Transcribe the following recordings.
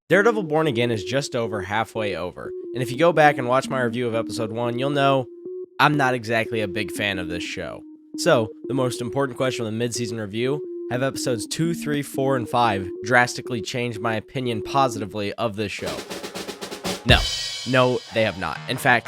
Daredevil Born Again is just over halfway over, and if you go back and watch my review of episode 1, you'll know I'm not exactly a big fan of this show. So, the most important question of the mid-season review, have episodes 2, 3, 4, and 5 drastically changed my opinion positively of this show? No, they have not. In fact,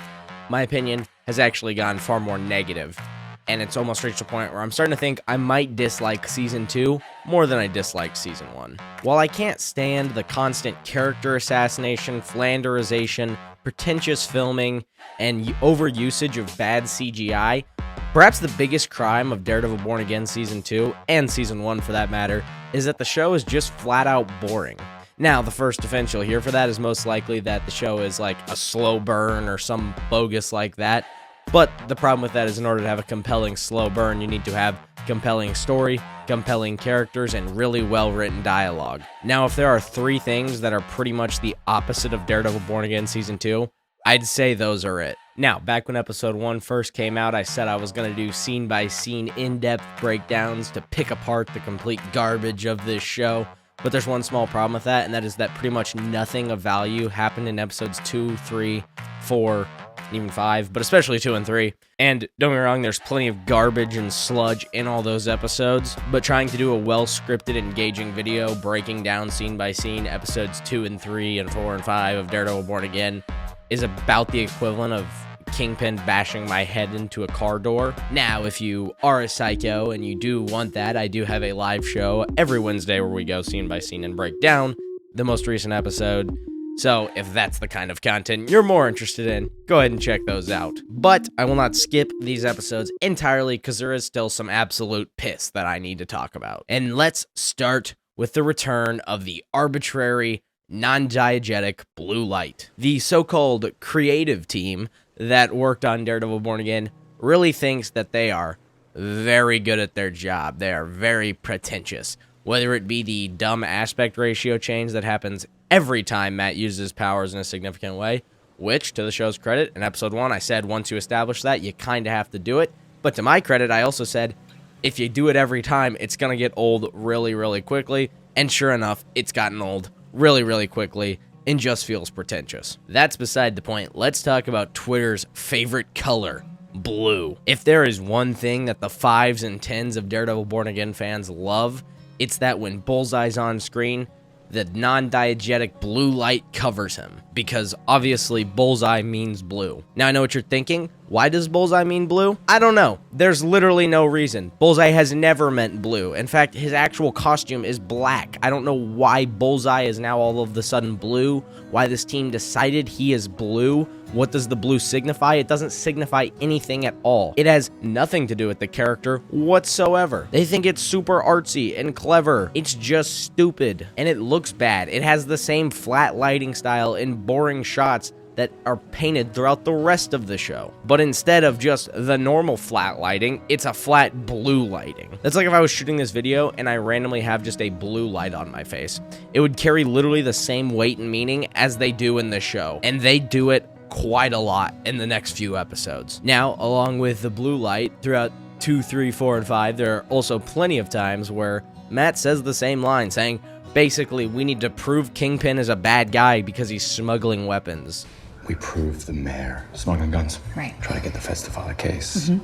my opinion has actually gotten far more negative, and it's almost reached a point where I'm starting to think I might dislike Season 2 more than I disliked Season 1. While I can't stand the constant character assassination, flanderization, pretentious filming, and overusage of bad CGI, perhaps the biggest crime of Daredevil Born Again Season 2, and Season 1 for that matter, is that the show is just flat out boring. Now, the first defense you'll hear for that is most likely that the show is like a slow burn or some bogus like that. But the problem with that is in order to have a compelling slow burn, you need to have compelling story, compelling characters, and really well-written dialogue. Now, if there are 3 things that are pretty much the opposite of Daredevil Born Again Season 2, I'd say those are it. Now, back when episode 1 first came out, I said I was going to do scene-by-scene in-depth breakdowns to pick apart the complete garbage of this show. But there's one small problem with that, and that is that pretty much nothing of value happened in episodes 2, 3, 4, even 5, but especially 2 and 3. And don't get me wrong, there's plenty of garbage and sludge in all those episodes, but trying to do a well-scripted, engaging video breaking down scene by scene episodes 2 and 3 and 4 and 5 of Daredevil Born Again is about the equivalent of Kingpin bashing my head into a car door. Now, if you are a psycho and you do want that, I do have a live show every Wednesday where we go scene by scene and break down the most recent episode. So if that's the kind of content you're more interested in, go ahead and check those out. But I will not skip these episodes entirely because there is still some absolute piss that I need to talk about. And let's start with the return of the arbitrary, non-diegetic blue light. The so-called creative team that worked on Daredevil Born Again really thinks that they are very good at their job. They are very pretentious. Whether it be the dumb aspect ratio change that happens every time Matt uses powers in a significant way, which, to the show's credit, in episode 1, I said once you establish that, you kind of have to do it. But to my credit, I also said, if you do it every time, it's going to get old really, really quickly. And sure enough, it's gotten old really, really quickly and just feels pretentious. That's beside the point. Let's talk about Twitter's favorite color, blue. If there is one thing that the 5s and 10s of Daredevil Born Again fans love, it's that when Bullseye's on screen, the non-diegetic blue light covers him, because obviously Bullseye means blue. Now I know what you're thinking. Why does Bullseye mean blue? I don't know. There's literally no reason. Bullseye has never meant blue. In fact, his actual costume is black. I don't know why Bullseye is now all of a sudden blue, why this team decided he is blue. What does the blue signify? It doesn't signify anything at all. It has nothing to do with the character whatsoever. They think it's super artsy and clever. It's just stupid, and it looks bad. It has the same flat lighting style and boring shots that are painted throughout the rest of the show. But instead of just the normal flat lighting, it's a flat blue lighting. That's like if I was shooting this video and I randomly have just a blue light on my face. It would carry literally the same weight and meaning as they do in the show. And they do it quite a lot in the next few episodes. Now, along with the blue light, throughout 2, 3, 4, and 5, there are also plenty of times where Matt says the same line, saying, basically, we need to prove Kingpin is a bad guy because he's smuggling weapons. We prove the mayor smuggling guns. Right. Try to get the feds to file a case. And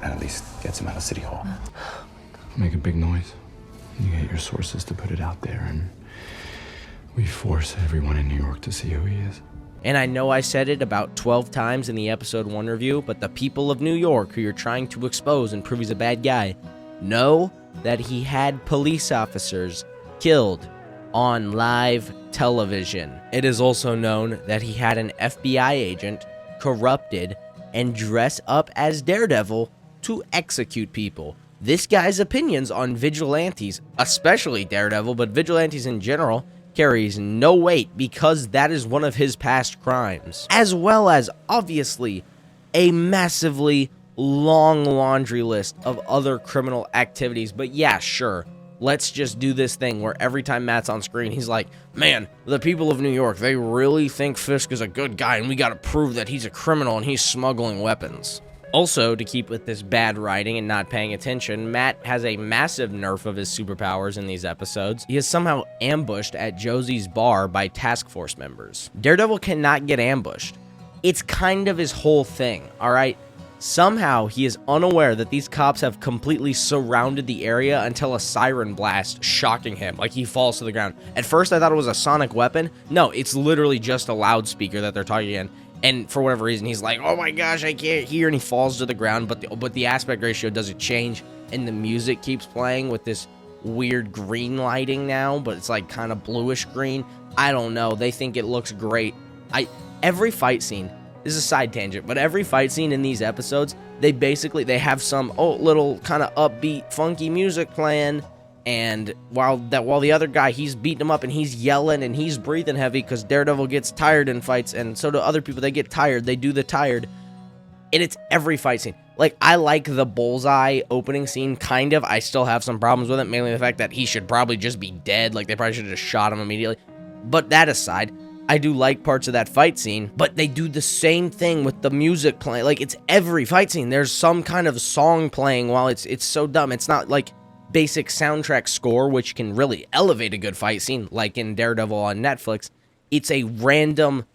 at least gets him out of City Hall. Make a big noise. You get your sources to put it out there, and we force everyone in New York to see who he is. And I know I said it about 12 times in the episode 1 review, but the people of New York who you're trying to expose and prove he's a bad guy know that he had police officers killed on live television. It is also known that he had an FBI agent corrupted and dress up as Daredevil to execute people. This guy's opinions on vigilantes, especially Daredevil, but vigilantes in general, carries no weight because that is one of his past crimes. As well as, obviously, a massively long laundry list of other criminal activities. But yeah, sure. Let's just do this thing where every time Matt's on screen, he's like, man, the people of New York, they really think Fisk is a good guy, and we gotta prove that he's a criminal and he's smuggling weapons. Also, to keep with this bad writing and not paying attention, Matt has a massive nerf of his superpowers in these episodes. He is somehow ambushed at Josie's bar by task force members. Daredevil cannot get ambushed. It's kind of his whole thing, alright? Somehow, he is unaware that these cops have completely surrounded the area until a siren blast shocking him, like he falls to the ground. At first, I thought it was a sonic weapon. No, it's literally just a loudspeaker that they're talking in. And for whatever reason, he's like, oh my gosh, I can't hear, and he falls to the ground, but the aspect ratio doesn't change, and the music keeps playing with this weird green lighting now, but it's like kind of bluish green. I don't know. They think it looks great. Every fight scene, this is a side tangent, but every fight scene in these episodes, they have some little kind of upbeat, funky music playing, and while the other guy, he's beating him up and he's yelling and he's breathing heavy because Daredevil gets tired in fights, and so do other people. They get tired, they do the tired, and it's every fight scene. Like, I like the Bullseye opening scene, kind of. I still have some problems with it, mainly the fact that he should probably just be dead. Like, they probably should have just shot him immediately. But that aside, I do like parts of that fight scene, but they do the same thing with the music playing. Like, it's every fight scene. There's some kind of song playing while it's so dumb. It's not like basic soundtrack score, which can really elevate a good fight scene, like in Daredevil on Netflix. It's a random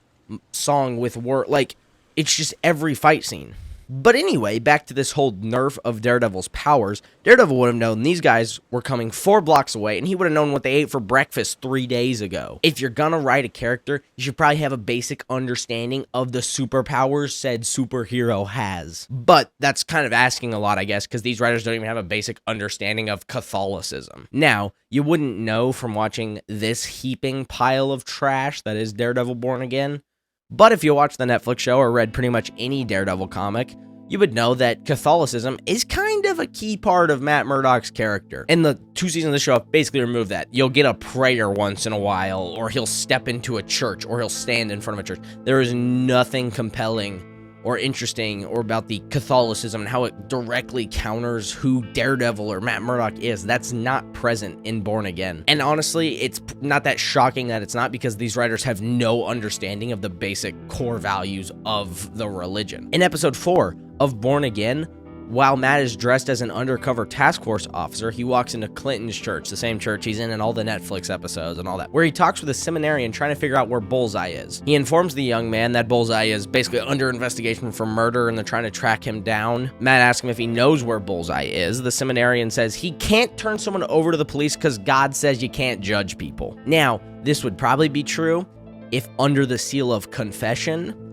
song with word, like, it's just every fight scene. But anyway, back to this whole nerf of Daredevil's powers. Daredevil would have known these guys were coming 4 blocks away, and he would have known what they ate for breakfast 3 days ago. If you're gonna write a character, you should probably have a basic understanding of the superpowers said superhero has. But that's kind of asking a lot, I guess, because these writers don't even have a basic understanding of Catholicism. Now, you wouldn't know from watching this heaping pile of trash that is Daredevil Born Again. But if you watch the Netflix show or read pretty much any Daredevil comic, you would know that Catholicism is kind of a key part of Matt Murdock's character. And the 2 seasons of the show have basically removed that. You'll get a prayer once in a while, or he'll step into a church, or he'll stand in front of a church. There is nothing compelling or interesting or about the Catholicism and how it directly counters who Daredevil or Matt Murdock is. That's not present in Born Again. And honestly, it's not that shocking that it's not, because these writers have no understanding of the basic core values of the religion. In episode 4 of Born Again, while Matt is dressed as an undercover task force officer, he walks into Clinton's church, the same church he's in all the Netflix episodes and all that, where he talks with a seminarian trying to figure out where Bullseye is. He informs the young man that Bullseye is basically under investigation for murder and they're trying to track him down. Matt asks him if he knows where Bullseye is. The seminarian says he can't turn someone over to the police because God says you can't judge people. Now, this would probably be true if under the seal of confession,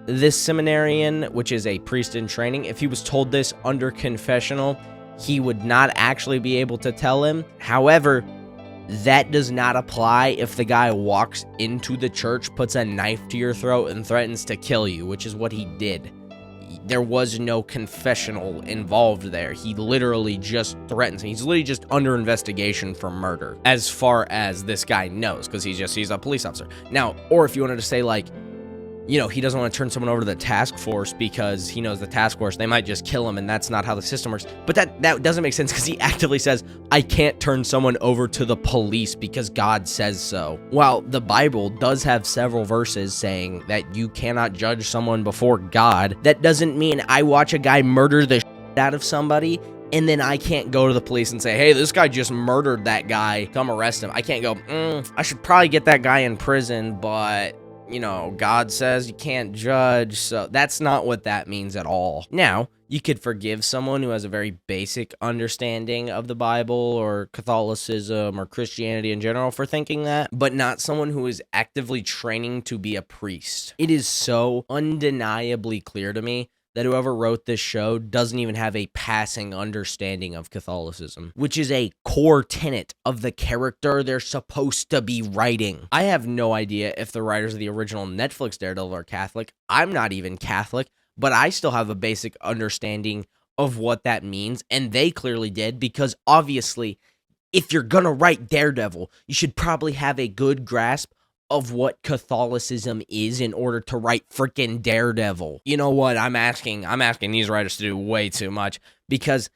this seminarian, which is a priest in training, if he was told this under confessional, he would not actually be able to tell him. However, that does not apply if the guy walks into the church, puts a knife to your throat, and threatens to kill you, which is what he did. There was no confessional involved there. He literally just threatens. He's literally just under investigation for murder, as far as this guy knows, because he's a police officer. Now, or if you wanted to say, like, you know, he doesn't want to turn someone over to the task force because he knows the task force, they might just kill him, and that's not how the system works. But that doesn't make sense, because he actively says, I can't turn someone over to the police because God says so. While the Bible does have several verses saying that you cannot judge someone before God, that doesn't mean I watch a guy murder the shit out of somebody and then I can't go to the police and say, hey, this guy just murdered that guy, come arrest him. I can't go, I should probably get that guy in prison, but you know, God says you can't judge, so that's not what that means at all. Now, you could forgive someone who has a very basic understanding of the Bible or Catholicism or Christianity in general for thinking that, but not someone who is actively training to be a priest. It is so undeniably clear to me that whoever wrote this show doesn't even have a passing understanding of Catholicism, which is a core tenet of the character they're supposed to be writing. I have no idea if the writers of the original Netflix Daredevil are Catholic. I'm not even Catholic, but I still have a basic understanding of what that means, and they clearly did, because obviously, if you're gonna write Daredevil, you should probably have a good grasp of what Catholicism is in order to write freaking Daredevil. You know what? I'm asking these writers to do way too much, because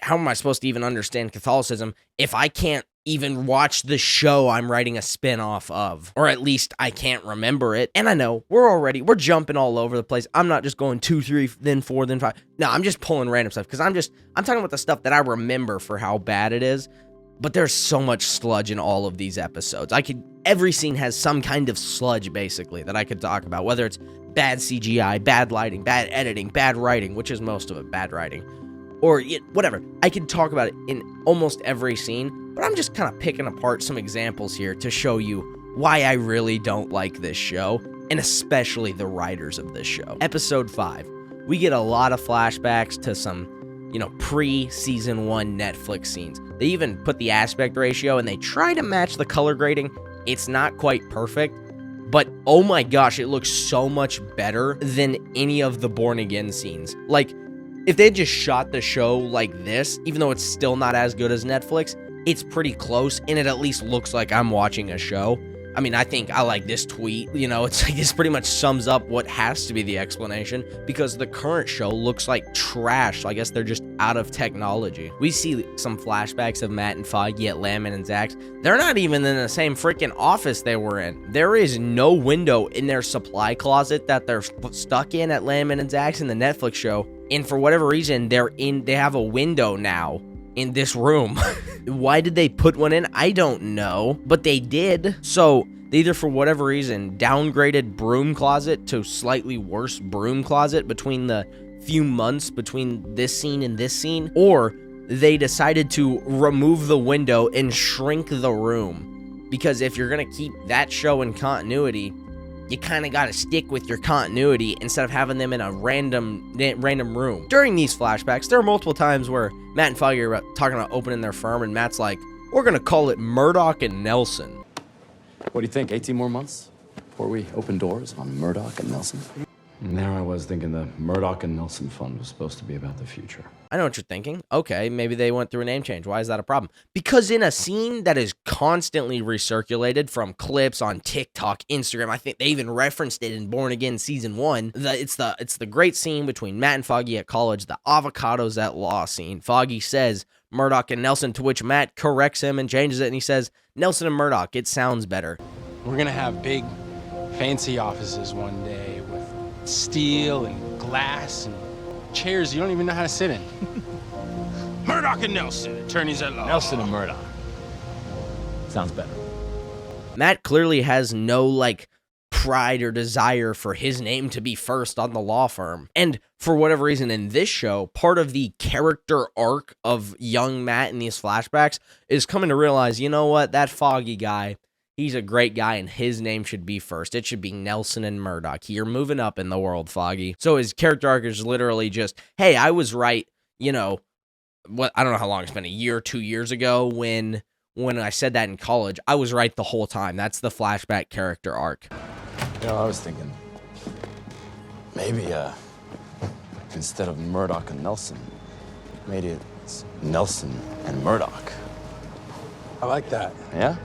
how am I supposed to even understand Catholicism if I can't even watched the show I'm writing a spin-off of, or at least I can't remember it. And I know we're jumping all over the place. I'm not just going 2, 3, then 4, then 5. No, I'm just pulling random stuff because I'm talking about the stuff that I remember for how bad it is. But there's so much sludge in all of these episodes. Every scene has some kind of sludge, basically, that I could talk about, whether it's bad CGI, bad lighting, bad editing, bad writing, which is most of it, bad writing, or whatever. I could talk about it in almost every scene, but I'm just kind of picking apart some examples here to show you why I really don't like this show, and especially the writers of this show. Episode 5, we get a lot of flashbacks to some, pre-season 1 Netflix scenes. They even put the aspect ratio, and they try to match the color grading. It's not quite perfect, but oh my gosh, it looks so much better than any of the Born Again scenes. Like, if they had just shot the show like this, even though it's still not as good as Netflix, it's pretty close, and it at least looks like I'm watching a show. I mean, I think I like this tweet, it's like this pretty much sums up what has to be the explanation, because the current show looks like trash, so I guess they're just out of technology. We see some flashbacks of Matt and Foggy at Landman and Zach's. They're not even in the same freaking office they were in. There is no window in their supply closet that they're stuck in at Landman and Zach's in the Netflix show, and for whatever reason, they have a window now in this room. Why did they put one in? I don't know, but they did. So they either, for whatever reason, downgraded broom closet to slightly worse broom closet between the few months between this scene and this scene, or they decided to remove the window and shrink the room. Because if you're gonna keep that show in continuity, you kind of got to stick with your continuity instead of having them in a random room. During these flashbacks, there are multiple times where Matt and Foggy are talking about opening their firm, and Matt's like, we're going to call it Murdoch and Nelson. What do you think, 18 more months before we open doors on Murdoch and Nelson? And there I was thinking the Murdoch and Nelson fund was supposed to be about the future. I know what you're thinking. Okay, maybe they went through a name change. Why is that a problem? Because in a scene that is constantly recirculated from clips on TikTok, Instagram, I think they even referenced it in Born Again Season 1, it's the great scene between Matt and Foggy at college, the avocados at law scene. Foggy says Murdoch and Nelson, to which Matt corrects him and changes it, and he says Nelson and Murdoch. It sounds better. We're going to have big, fancy offices one day with steel and glass and chairs you don't even know how to sit in. Murdoch and Nelson, attorneys at law. Nelson and Murdoch. Sounds better. Matt clearly has no, pride or desire for his name to be first on the law firm. And for whatever reason in this show, part of the character arc of young Matt in these flashbacks is coming to realize, you know what, that Foggy guy, he's a great guy, and his name should be first. It should be Nelson and Murdoch. You're moving up in the world, Foggy. So his character arc is literally just, hey, I was right, I don't know how long it's been, a year or 2 years ago when I said that in college. I was right the whole time. That's the flashback character arc. I was thinking, maybe, instead of Murdoch and Nelson, maybe it's Nelson and Murdoch. I like that. Yeah?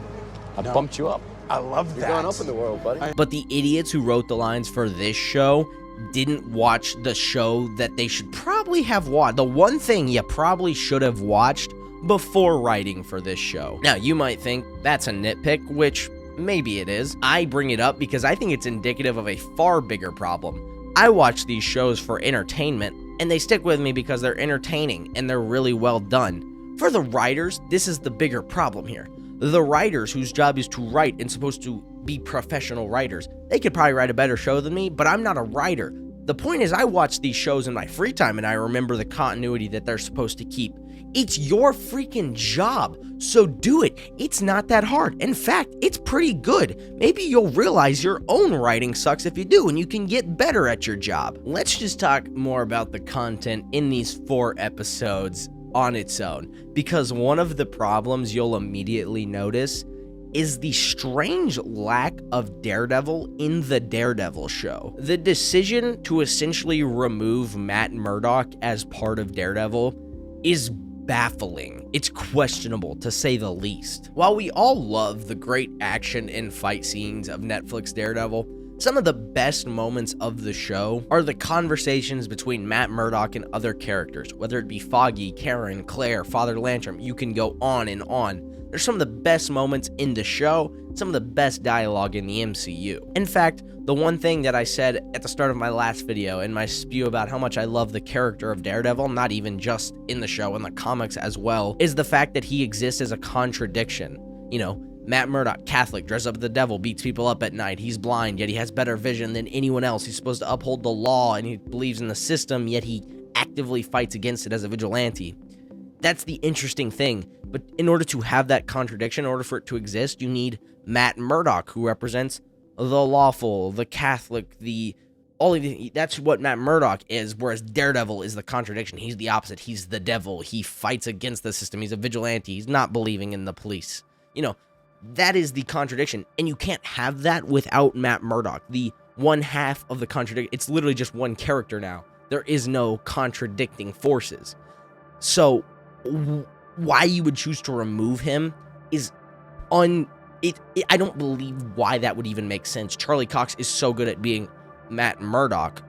I bumped you up. I love that. You're going up in the world, buddy. But the idiots who wrote the lines for this show didn't watch the show that they should probably have watched. The one thing you probably should have watched before writing for this show. Now, you might think that's a nitpick, which maybe it is. I bring it up because I think it's indicative of a far bigger problem. I watch these shows for entertainment, and they stick with me because they're entertaining and they're really well done. For the writers, this is the bigger problem here. The writers, whose job is to write and supposed to be professional writers, they could probably write a better show than me, but I'm not a writer. The point is, I watch these shows in my free time and I remember the continuity that they're supposed to keep. It's your freaking job, so do it. It's not that hard. In fact, it's pretty good. Maybe you'll realize your own writing sucks if you do, and you can get better at your job. Let's just talk more about the content in these 4 episodes on its own, because one of the problems you'll immediately notice is the strange lack of Daredevil in the Daredevil show. The decision to essentially remove Matt Murdock as part of Daredevil is baffling. It's questionable, to say the least. While we all love the great action and fight scenes of Netflix Daredevil, some of the best moments of the show are the conversations between Matt Murdock and other characters, whether it be Foggy, Karen, Claire, Father Lantern. You can go on and on. They're some of the best moments in the show, some of the best dialogue in the MCU. In fact, the one thing that I said at the start of my last video in my spew about how much I love the character of Daredevil, not even just in the show, in the comics as well, is the fact that he exists as a contradiction. You know, Matt Murdock, Catholic, dresses up as the devil, beats people up at night. He's blind, yet he has better vision than anyone else. He's supposed to uphold the law, and he believes in the system, yet he actively fights against it as a vigilante. That's the interesting thing. But in order to have that contradiction, in order for it to exist, you need Matt Murdock, who represents the lawful, the Catholic, that's what Matt Murdock is, whereas Daredevil is the contradiction. He's the opposite. He's the devil. He fights against the system. He's a vigilante. He's not believing in the police. You know, that is the contradiction, and you can't have that without Matt Murdock. The one half of the contradiction, it's literally just one character now. There is no contradicting forces. So why you would choose to remove him is I don't believe why that would even make sense. Charlie Cox is so good at being Matt Murdock,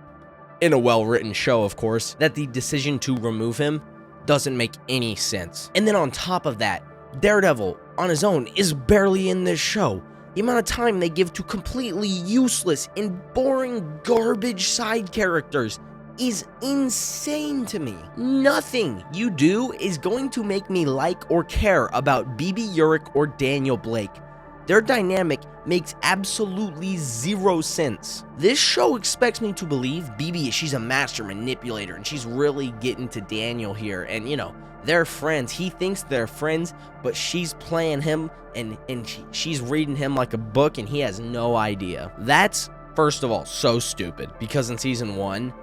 in a well-written show, of course, that the decision to remove him doesn't make any sense. And then on top of that, Daredevil, on his own, is barely in this show. The amount of time they give to completely useless and boring garbage side characters is insane to me. Nothing you do is going to make me like or care about BB Urich or Daniel Blake. Their dynamic makes absolutely zero sense. This show expects me to believe BB, she's a master manipulator and she's really getting to Daniel here, and you know, they're friends. He thinks they're friends, but she's playing him and she's reading him like a book and he has no idea. That's, first of all, so stupid, because in season 1,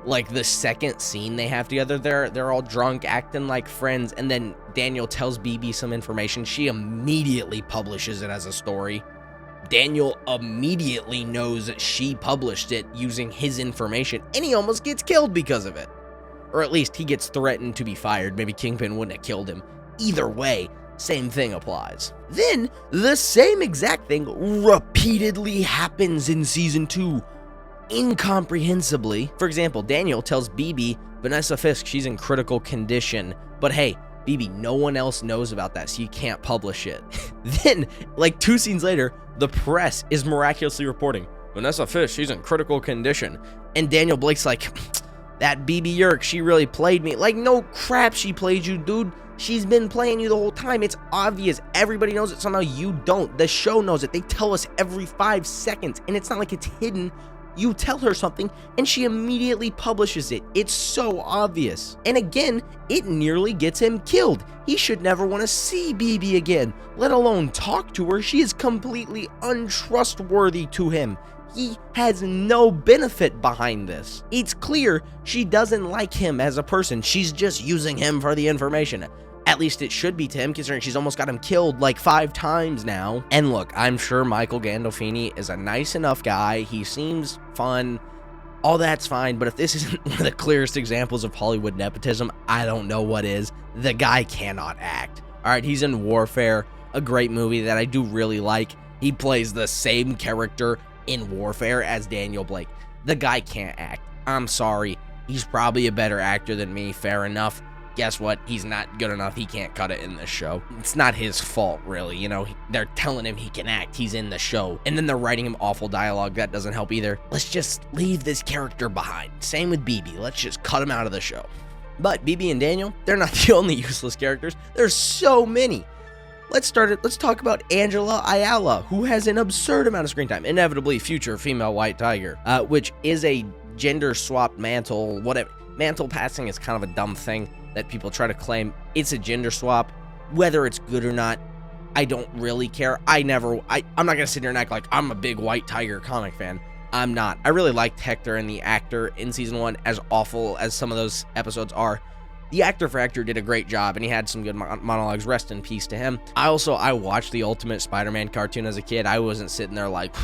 like the second scene they have together, they're all drunk, acting like friends, and then Daniel tells BB some information. She immediately publishes it as a story. Daniel immediately knows that she published it using his information, and he almost gets killed because of it. Or at least he gets threatened to be fired. Maybe Kingpin wouldn't have killed him. Either way, same thing applies. Then, the same exact thing repeatedly happens in season 2. Incomprehensibly. For example, Daniel tells BB, Vanessa Fisk, she's in critical condition. But hey, BB, no one else knows about that, so you can't publish it. Then, like 2 scenes later, the press is miraculously reporting, Vanessa Fisk, she's in critical condition. And Daniel Blake's like, that BB Urich, she really played me. Like, no crap, she played you, dude. She's been playing you the whole time. It's obvious. Everybody knows it. Somehow you don't. The show knows it. They tell us every 5 seconds, and it's not like it's hidden. You tell her something, and she immediately publishes it. It's so obvious. And again, it nearly gets him killed. He should never want to see BB again, let alone talk to her. She is completely untrustworthy to him. He has no benefit behind this. It's clear she doesn't like him as a person. She's just using him for the information. At least it should be to him, considering she's almost got him killed like 5 times now. And look, I'm sure Michael Gandolfini is a nice enough guy. He seems fun. All that's fine, but if this isn't one of the clearest examples of Hollywood nepotism, I don't know what is. The guy cannot act. Alright, he's in Warfare, a great movie that I do really like. He plays the same character in Warfare as Daniel Blake. The guy can't act. I'm sorry. He's probably a better actor than me, fair enough. Guess what? He's not good enough. He can't cut it in this show. It's not his fault, really. You know, they're telling him he can act. He's in the show. And then they're writing him awful dialogue. That doesn't help either. Let's just leave this character behind. Same with BB. Let's just cut him out of the show. But BB and Daniel, they're not the only useless characters. There's so many. Let's talk about Angela Ayala, who has an absurd amount of screen time. Inevitably future female white tiger, which is a gender-swapped mantle. Whatever. Mantle passing is kind of a dumb thing that people try to claim. It's a gender swap. Whether it's good or not, I don't really care. I'm not gonna sit here and act like I'm a big White Tiger comic fan. I'm not. I really liked Hector and the actor in season 1, as awful as some of those episodes are. The actor for Hector did a great job, and he had some good monologues. Rest in peace to him. I watched the Ultimate Spider-Man cartoon as a kid. I wasn't sitting there like,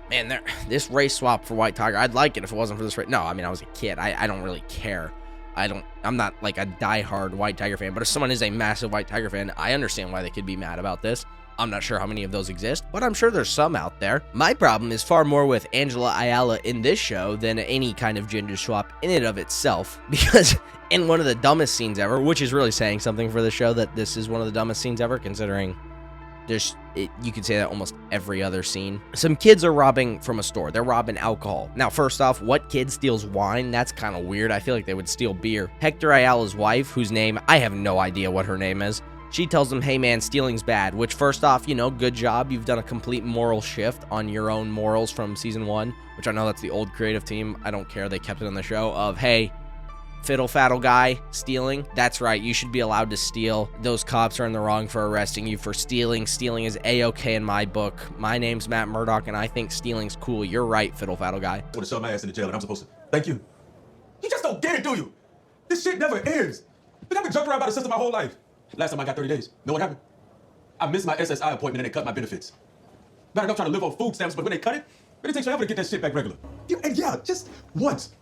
man, this race swap for White Tiger, I'd like it if it wasn't for this race. No, I mean, I was a kid. I don't really care. I'm not like a diehard White Tiger fan, but if someone is a massive White Tiger fan, I understand why they could be mad about this. I'm not sure how many of those exist, but I'm sure there's some out there. My problem is far more with Angela Ayala in this show than any kind of gender swap in and of itself, because in one of the dumbest scenes ever, which is really saying something for the show that this is one of the dumbest scenes ever, considering you could say that almost every other scene. Some kids are robbing from a store. They're robbing alcohol. Now, first off, what kid steals wine? That's kind of weird. I feel like they would steal beer. Hector Ayala's wife, whose name, I have no idea what her name is, she tells him, hey man, stealing's bad, which first off, you know, good job. You've done a complete moral shift on your own morals from season 1, which I know that's the old creative team. I don't care. They kept it on the show of, hey, fiddle-faddle guy stealing. That's right. You should be allowed to steal. Those cops are in the wrong for arresting you for stealing. Stealing is A-okay in my book. My name's Matt Murdock, and I think stealing's cool. You're right, fiddle-faddle guy. I want to shove my ass in the jail, and I'm supposed to thank you. You just don't get it, do you? This shit never ends. I've been jumping around by the system my whole life. Last time I got 30 days. Know what happened? I missed my SSI appointment and they cut my benefits. Bad enough trying to live on food stamps, but when they cut it takes forever to get that shit back regular. And yeah, just once.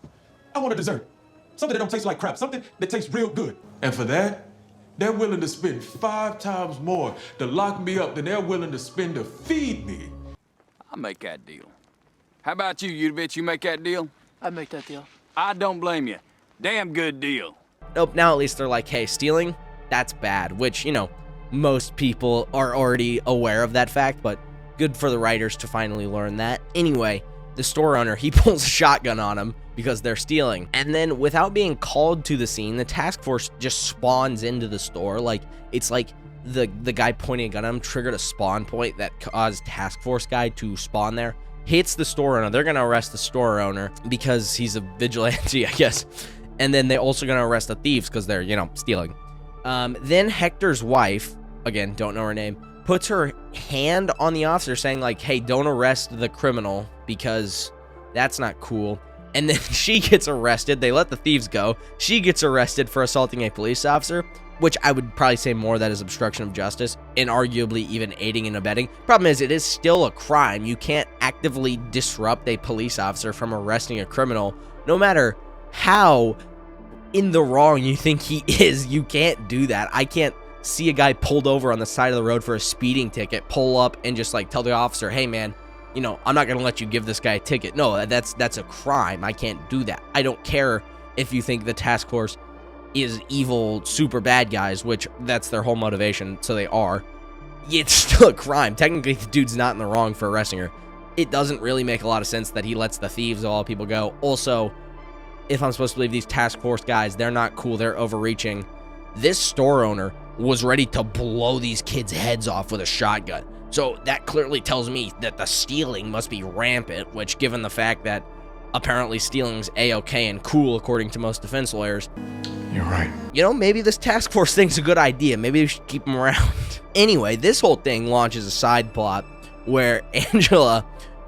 I want a dessert. Something that don't taste like crap. Something that tastes real good. And for that, they're willing to spend 5 times more to lock me up than they're willing to spend to feed me. I'll make that deal. How about you, Udovich? You make that deal? I'd make that deal. I don't blame you. Damn good deal. Nope, now at least they're like, hey, stealing, that's bad, which, you know, most people are already aware of that fact, but good for the writers to finally learn that. Anyway, the store owner, he pulls a shotgun on him because they're stealing. And then without being called to the scene, the task force just spawns into the store. Like, it's like the guy pointing a gun at him triggered a spawn point that caused task force guy to spawn there. Hits the store owner. They're going to arrest the store owner because he's a vigilante, I guess. And then they're also going to arrest the thieves because they're, you know, stealing. Then Hector's wife, again, don't know her name, puts her hand on the officer saying like, hey, don't arrest the criminal because that's not cool. And then she gets arrested. They let the thieves go. She gets arrested for assaulting a police officer, which I would probably say more that is obstruction of justice and arguably even aiding and abetting. Problem is, it is still a crime. You can't actively disrupt a police officer from arresting a criminal, no matter how in the wrong you think he is. You can't do that. I can't see a guy pulled over on the side of the road for a speeding ticket, pull up and just like tell the officer, hey man, you know, I'm not going to let you give this guy a ticket. No, that's a crime. I can't do that. I don't care if you think the task force is evil, super bad guys, which that's their whole motivation, so they are. It's still a crime. Technically, the dude's not in the wrong for arresting her. It doesn't really make a lot of sense that he lets the thieves of all people go. Also, if I'm supposed to believe these task force guys, they're not cool. They're overreaching. This store owner was ready to blow these kids' heads off with a shotgun. So that clearly tells me that the stealing must be rampant, which given the fact that apparently stealing's A-okay and cool according to most defense lawyers. You're right. You know, maybe this task force thing's a good idea. Maybe we should keep them around. Anyway, this whole thing launches a side plot where Angela,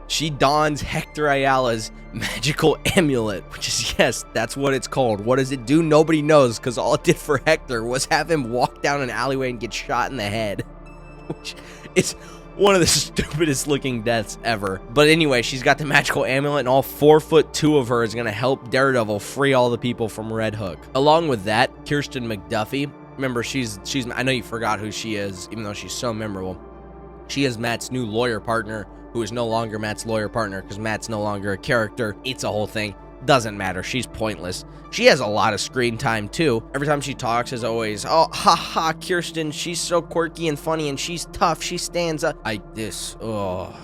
she dons Hector Ayala's magical amulet, which is, yes, that's what it's called. What does it do? Nobody knows, because all it did for Hector was have him walk down an alleyway and get shot in the head, which is one of the stupidest looking deaths ever. But anyway, she's got the magical amulet, and all 4'2" of her is going to help Daredevil free all the people from Red Hook. Along with that, Kirsten McDuffie, remember, she's I know you forgot who she is, even though she's so memorable. She is Matt's new lawyer partner, who is no longer Matt's lawyer partner because Matt's no longer a character. It's a whole thing. Doesn't matter. She's pointless. She has a lot of screen time too. Every time she talks is always, oh, haha, Kirsten, she's so quirky and funny and she's tough. She stands up.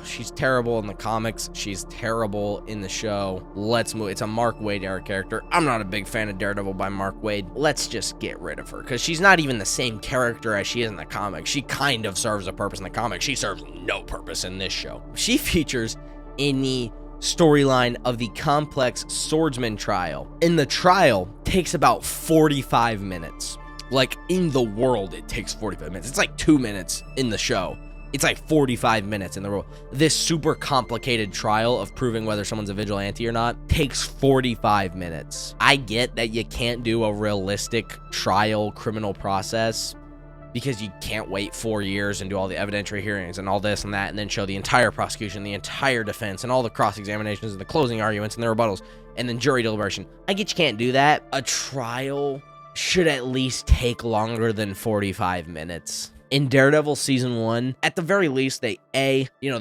She's terrible in the comics. She's terrible in the show. Let's move. It's a Mark Waid era character. I'm not a big fan of Daredevil by Mark Waid. Let's just get rid of her because she's not even the same character as she is in the comics. She kind of serves a purpose in the comics. She serves no purpose in this show. She features in the storyline of the complex swordsman trial. And the trial takes about 45 minutes. Like, in the world, it takes 45 minutes. It's like 2 minutes in the show. It's like 45 minutes in the world. This super complicated trial of proving whether someone's a vigilante or not takes 45 minutes. I get that you can't do a realistic trial criminal process because you can't wait 4 years and do all the evidentiary hearings and all this and that and then show the entire prosecution, the entire defense, and all the cross-examinations and the closing arguments and the rebuttals, and then jury deliberation. I get you can't do that. A trial should at least take longer than 45 minutes. In Daredevil season 1, at the very least, the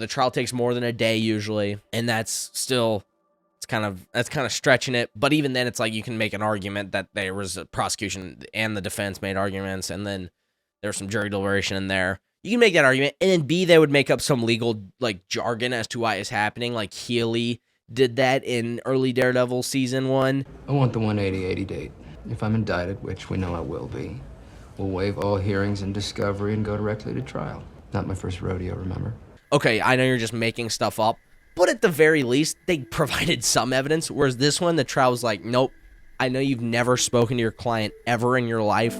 trial takes more than a day usually, and that's kind of stretching it. But even then, it's like you can make an argument that there was a prosecution and the defense made arguments, and then there's some jury deliberation in there. You can make that argument, and then B, they would make up some legal jargon as to why it's happening. Like Healy did that in early Daredevil season 1. I want the 180-80 date. If I'm indicted, which we know I will be, we'll waive all hearings and discovery and go directly to trial. Not my first rodeo, remember? Okay, I know you're just making stuff up, but at the very least, they provided some evidence, whereas this one, the trial was like, nope, I know you've never spoken to your client ever in your life.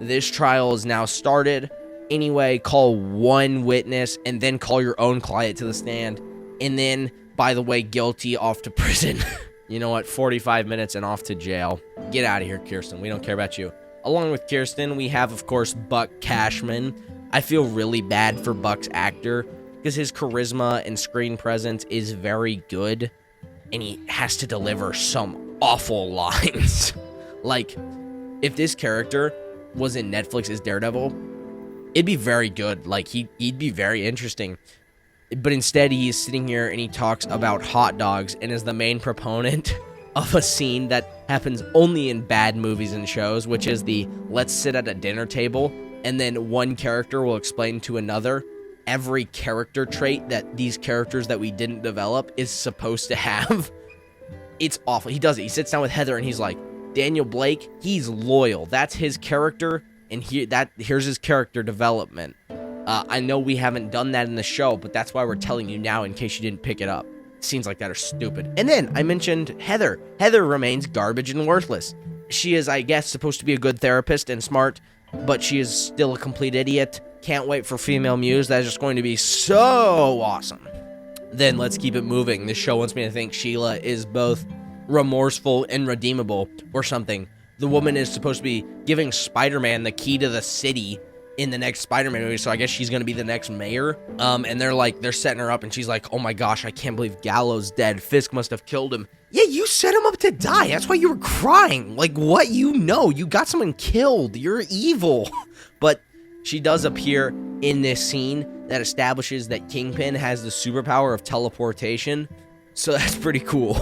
This trial is now started. Anyway, call one witness and then call your own client to the stand. And then, by the way, guilty, off to prison. You know what? 45 minutes and off to jail. Get out of here, Kirsten. We don't care about you. Along with Kirsten, we have, of course, Buck Cashman. I feel really bad for Buck's actor because his charisma and screen presence is very good, and he has to deliver some awful lines. Like, if this character was in Netflix's Daredevil, it'd be very good. Like, he'd be very interesting. But instead, he's sitting here and he talks about hot dogs and is the main proponent of a scene that happens only in bad movies and shows, which is the let's sit at a dinner table and then one character will explain to another every character trait that these characters that we didn't develop is supposed to have. It's awful. He does it. He sits down with Heather and he's like, Daniel Blake, he's loyal. That's his character, and here's his character development. I know we haven't done that in the show, but that's why we're telling you now in case you didn't pick it up. Scenes like that are stupid. And then I mentioned Heather. Heather remains garbage and worthless. She is, I guess, supposed to be a good therapist and smart, but she is still a complete idiot. Can't wait for Female Muse. That is just going to be so awesome. Then let's keep it moving. This show wants me to think Sheila is both remorseful and redeemable or something. The woman is supposed to be giving Spider-Man the key to the city in the next Spider-Man movie, so I guess she's gonna be the next mayor. And they're setting her up, and she's like, oh my gosh, I can't believe Gallo's dead. Fisk must have killed him. Yeah, you set him up to die. That's why you were crying. Like, what? You know, you got someone killed. You're evil. But she does appear in this scene that establishes that Kingpin has the superpower of teleportation, so that's pretty cool.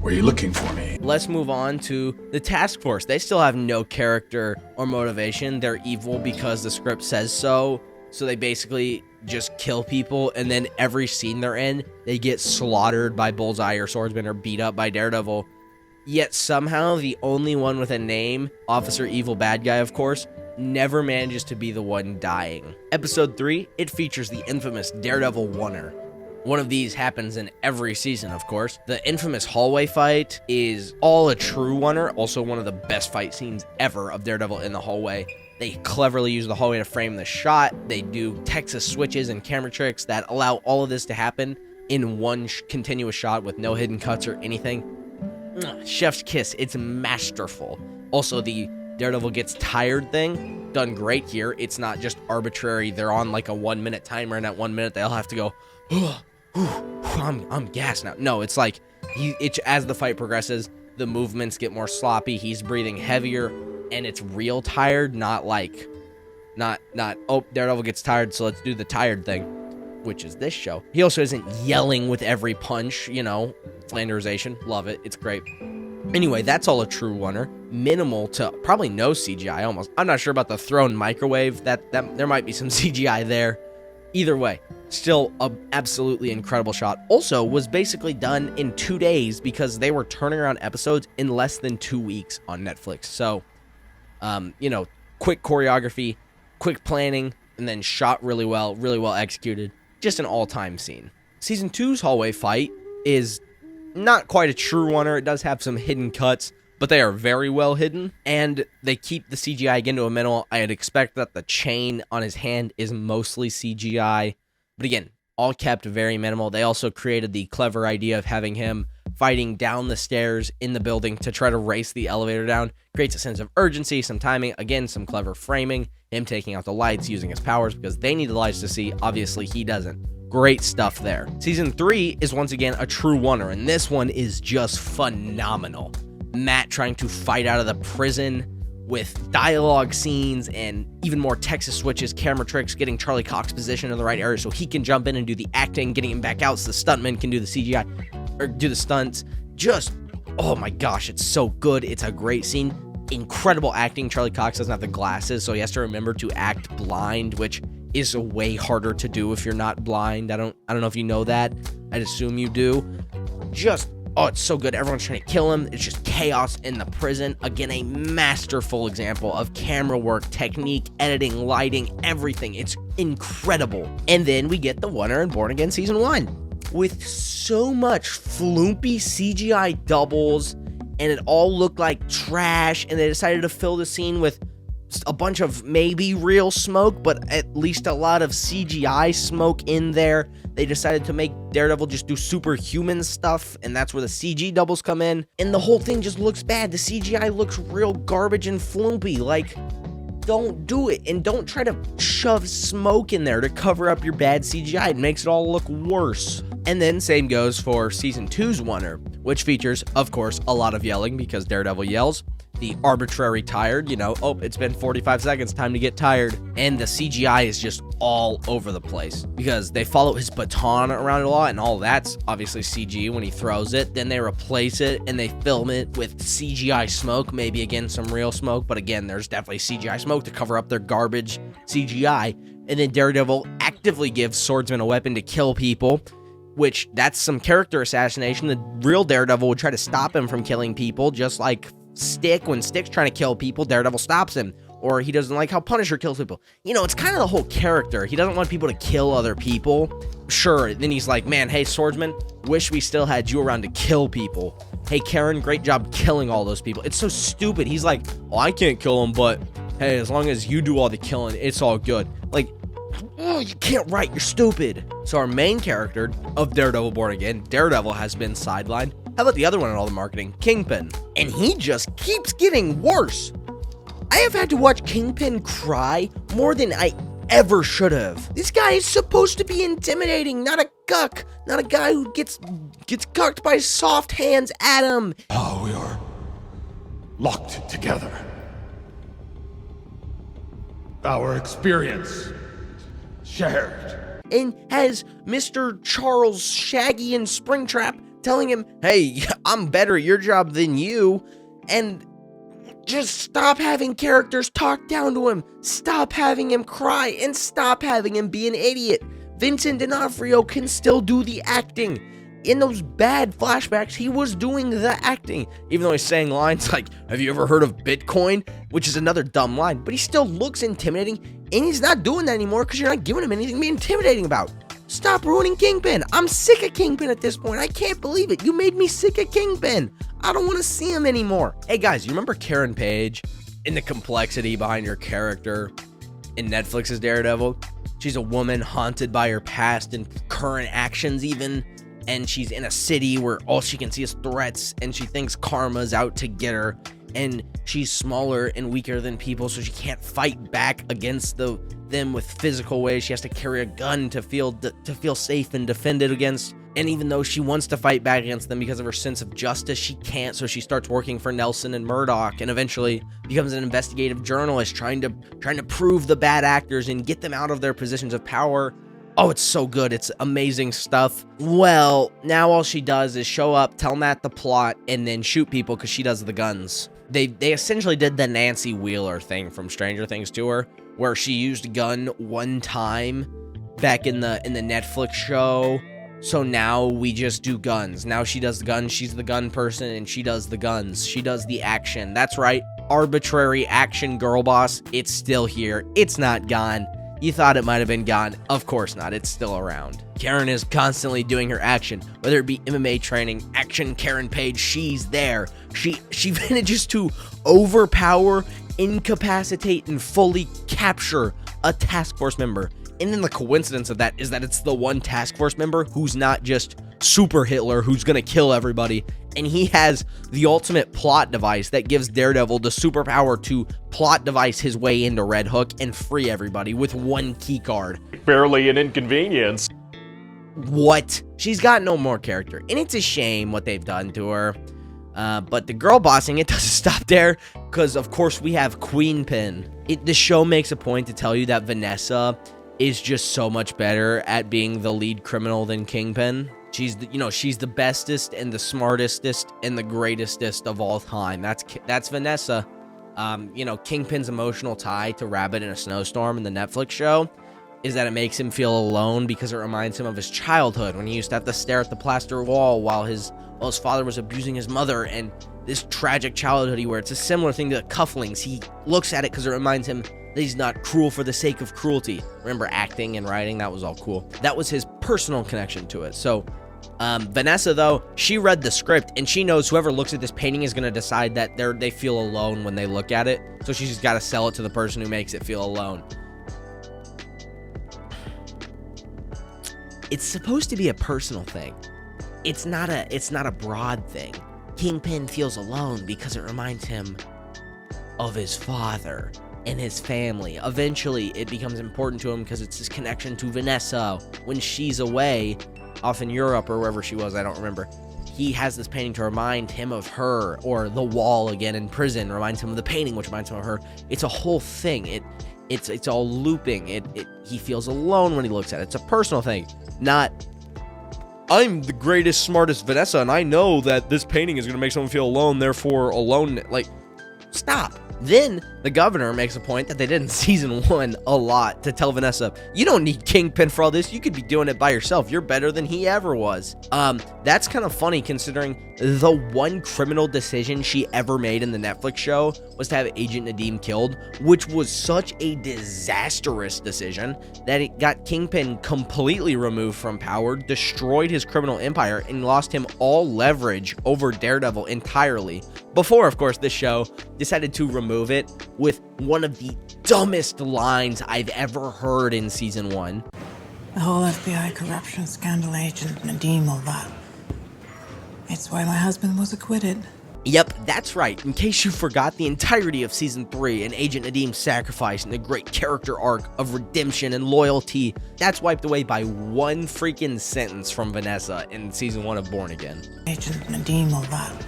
Were you looking for me? Let's move on to the task force. They still have no character or motivation. They're evil because the script says so. So they basically just kill people, and then every scene they're in, they get slaughtered by Bullseye or Swordsman or beat up by Daredevil. Yet somehow the only one with a name, Officer Evil Bad Guy, of course, never manages to be the one dying. Episode 3, it features the infamous Daredevil Oneer. One of these happens in every season, of course. The infamous hallway fight is all a true oneer, also one of the best fight scenes ever of Daredevil in the hallway. They cleverly use the hallway to frame the shot. They do Texas switches and camera tricks that allow all of this to happen in one continuous shot with no hidden cuts or anything. Chef's kiss. It's masterful. Also, the Daredevil gets tired thing, done great here. It's not just arbitrary. They're on like a 1 minute timer, and at 1 minute they all have to go, I'm gassed now. No, it's like as the fight progresses, the movements get more sloppy. He's breathing heavier, and it's real tired, not Daredevil gets tired, so let's do the tired thing, which is this show. He also isn't yelling with every punch, flanderization. Love it. It's great. Anyway, that's all a true oneer. Minimal to probably no CGI almost. I'm not sure about the thrown microwave. That there might be some CGI there. Either way, still a absolutely incredible shot. Also was basically done in 2 days because they were turning around episodes in less than 2 weeks on Netflix. So, quick choreography, quick planning, and then shot really well executed. Just an all-time scene. Season 2's hallway fight is not quite a true oneer. It does have some hidden cuts, but they are very well hidden, and they keep the CGI again to a minimal. I'd expect that the chain on his hand is mostly CGI, but again, all kept very minimal. They also created the clever idea of having him fighting down the stairs in the building to try to race the elevator down. Creates a sense of urgency, some timing, again, some clever framing, him taking out the lights, using his powers because they need the lights to see. Obviously, he doesn't. Great stuff there. Season 3 is once again a true oneer, and this one is just phenomenal. Matt trying to fight out of the prison with dialogue scenes and even more Texas switches, camera tricks, getting Charlie Cox positioned in the right area so he can jump in and do the acting, getting him back out so the stuntman can do the CGI, or do the stunts. Just, oh my gosh, it's so good. It's a great scene. Incredible acting. Charlie Cox doesn't have the glasses, so he has to remember to act blind, which is way harder to do if you're not blind. I don't know if you know that. I'd assume you do. Just, oh, it's so good. Everyone's trying to kill him. It's just chaos in the prison. Again, a masterful example of camera work, technique, editing, lighting, everything. It's incredible. And then we get the oneer in Born Again Season 1 with so much floopy CGI doubles, and it all looked like trash, and they decided to fill the scene with a bunch of maybe real smoke, but at least a lot of CGI smoke in there. They decided to make Daredevil just do superhuman stuff, and that's where the CG doubles come in, and the whole thing just looks bad. The CGI looks real garbage and floopy. Like, don't do it, and don't try to shove smoke in there to cover up your bad CGI. It makes it all look worse. And then same goes for Season 2's oneer, which features, of course, a lot of yelling because Daredevil yells. The arbitrary tired, you know, oh, it's been 45 seconds, time to get tired. And the CGI is just all over the place because they follow his baton around a lot, and all that's obviously CG when he throws it. Then they replace it and they film it with CGI smoke, maybe again some real smoke, but again, there's definitely CGI smoke to cover up their garbage CGI. And then Daredevil actively gives Swordsman a weapon to kill people, which that's some character assassination. The real Daredevil would try to stop him from killing people, just like Stick. When Stick's trying to kill people, Daredevil stops him. Or he doesn't like how Punisher kills people. You know, it's kind of the whole character. He doesn't want people to kill other people. Sure, then he's like, man, hey, Swordsman, wish we still had you around to kill people. Hey, Karen, great job killing all those people. It's so stupid. He's like, oh, I can't kill them, but hey, as long as you do all the killing, it's all good. Like, oh, you can't write, you're stupid. So our main character of Daredevil Born Again, Daredevil, has been sidelined. How about the other one in all the marketing? Kingpin. And he just keeps getting worse. I have had to watch Kingpin cry more than I ever should have. This guy is supposed to be intimidating, not a guck. Not a guy who gets cucked by soft hands at him. Now we are locked together. Our experience shared. And has Mr. Charles Shaggy and Springtrap telling him, hey, I'm better at your job than you, and just stop having characters talk down to him, stop having him cry, and stop having him be an idiot. Vincent D'Onofrio can still do the acting. In those bad flashbacks, he was doing the acting, even though he's saying lines like, have you ever heard of Bitcoin? Which is another dumb line, but he still looks intimidating, and he's not doing that anymore because you're not giving him anything to be intimidating about. Stop ruining Kingpin. I'm sick of Kingpin at this point. I can't believe it. You made me sick of Kingpin. I don't want to see him anymore. Hey guys, you remember Karen Page and the complexity behind her character in Netflix's Daredevil? She's a woman haunted by her past and current actions even, and she's in a city where all she can see is threats, and she thinks karma's out to get her, and she's smaller and weaker than people, so she can't fight back against them with physical ways. She has to carry a gun to feel safe and defended against. And even though she wants to fight back against them because of her sense of justice, she can't. So she starts working for Nelson and Murdoch, and eventually becomes an investigative journalist, trying to prove the bad actors and get them out of their positions of power. Oh, it's so good. It's amazing stuff. Well, now all she does is show up, tell Matt the plot, and then shoot people because she does the guns. They essentially did the Nancy Wheeler thing from Stranger Things to her, where she used a gun one time back in the Netflix show. So now we just do guns. Now she does the guns. She's the gun person, and she does the guns. She does the action. That's right. Arbitrary action girl boss. It's still here. It's not gone. You thought it might have been gone. Of course not. It's still around. Karen is constantly doing her action, whether it be MMA training, action Karen Page, she's there. She manages to overpower, incapacitate, and fully capture a task force member. And then the coincidence of that is that it's the one task force member who's not just Super Hitler who's gonna kill everybody, and he has the ultimate plot device that gives Daredevil the superpower to plot device his way into Red Hook and free everybody with one key card. Barely an inconvenience. what? She's got no more character, and it's a shame what they've done to her. But the girl bossing, it doesn't stop there, because of course we have Queenpin. The show makes a point to tell you that Vanessa is just so much better at being the lead criminal than Kingpin. She's the bestest and the smartestest and the greatestest of all time. That's Vanessa. Kingpin's emotional tie to Rabbit in a Snowstorm in the Netflix show is that it makes him feel alone because it reminds him of his childhood when he used to have to stare at the plaster wall while his father was abusing his mother, and this tragic childhood he where it's a similar thing to the cufflinks. He looks at it because it reminds him that he's not cruel for the sake of cruelty. Remember acting and writing? That was all cool. That was his personal connection to it. So Vanessa, though, she read the script, and she knows whoever looks at this painting is going to decide that they feel alone when they look at it. So she's just got to sell it to the person who makes it feel alone. It's supposed to be a personal thing. It's not a broad thing. Kingpin feels alone because it reminds him of his father and his family. Eventually, it becomes important to him because it's his connection to Vanessa. When she's away, off in Europe or wherever she was, I don't remember, he has this painting to remind him of her, or the wall again in prison reminds him of the painting, which reminds him of her. It's a whole thing. It's all looping. He feels alone when he looks at it. It's a personal thing, not I'm the greatest, smartest Vanessa, and I know that this painting is going to make someone feel alone, therefore alone. Like, stop. Then the governor makes a point that they did in season 1 a lot to tell Vanessa, you don't need Kingpin for all this. You could be doing it by yourself. You're better than he ever was. That's kind of funny considering the one criminal decision she ever made in the Netflix show was to have Agent Nadim killed, which was such a disastrous decision that it got Kingpin completely removed from power, destroyed his criminal empire, and lost him all leverage over Daredevil entirely. Before, of course, this show decided to remove it with one of the dumbest lines I've ever heard in season 1. The whole FBI corruption scandal, Agent Nadim, all that. It's why my husband was acquitted. Yep, that's right. In case you forgot, the entirety of season 3 and Agent Nadim's sacrifice and the great character arc of redemption and loyalty, that's wiped away by one freaking sentence from Vanessa in season 1 of Born Again. Agent Nadim, all that.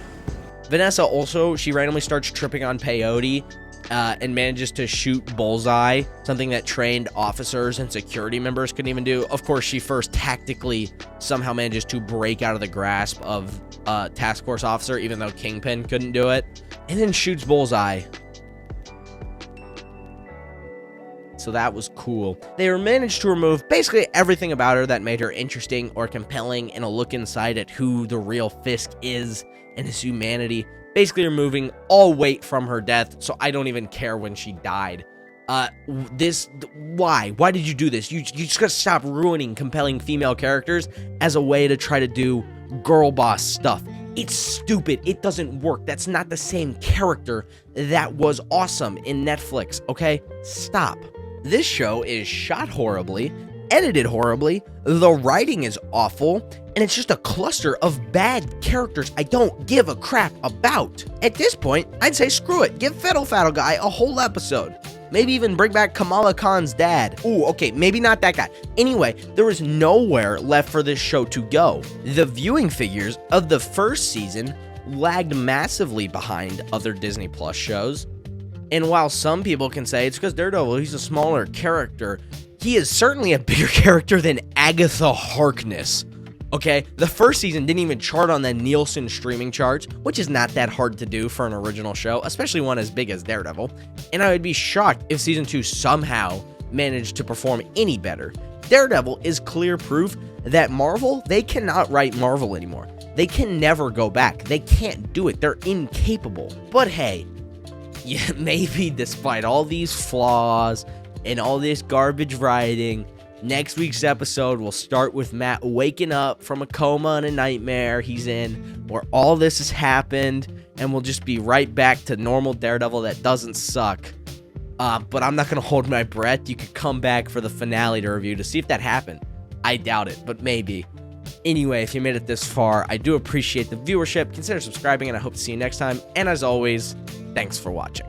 Vanessa also, she randomly starts tripping on peyote and manages to shoot bullseye, something that trained officers and security members couldn't even do. Of course, she first tactically somehow manages to break out of the grasp of a task force officer, even though Kingpin couldn't do it, and then shoots bullseye. So that was cool. They managed to remove basically everything about her that made her interesting or compelling, and a look inside at who the real Fisk is and his humanity, basically removing all weight from her death, so I don't even care when she died. Why did you do this? You just gotta stop ruining compelling female characters as a way to try to do girl boss stuff. It's stupid. It doesn't work. That's not the same character that was awesome in Netflix, okay? Stop. This show is shot horribly, edited horribly, the writing is awful, and it's just a cluster of bad characters I don't give a crap about. At this point, I'd say screw it. Give Fiddle Faddle Guy a whole episode. Maybe even bring back Kamala Khan's dad. Ooh, okay, maybe not that guy. Anyway, there is nowhere left for this show to go. The viewing figures of the first season lagged massively behind other Disney Plus shows. And while some people can say it's because Daredevil, he's a smaller character, he is certainly a bigger character than Agatha Harkness. Okay, the first season didn't even chart on the Nielsen streaming charts, which is not that hard to do for an original show, especially one as big as Daredevil. And I would be shocked if season 2 somehow managed to perform any better. Daredevil is clear proof that Marvel, they cannot write Marvel anymore. They can never go back. They can't do it. They're incapable. But hey, yeah, maybe despite all these flaws and all this garbage writing, next week's episode will start with Matt waking up from a coma and a nightmare he's in, where all this has happened, and we'll just be right back to normal Daredevil that doesn't suck. But I'm not going to hold my breath. You could come back for the finale to review to see if that happened. I doubt it, but maybe. Anyway, if you made it this far, I do appreciate the viewership. Consider subscribing, and I hope to see you next time. And as always, thanks for watching.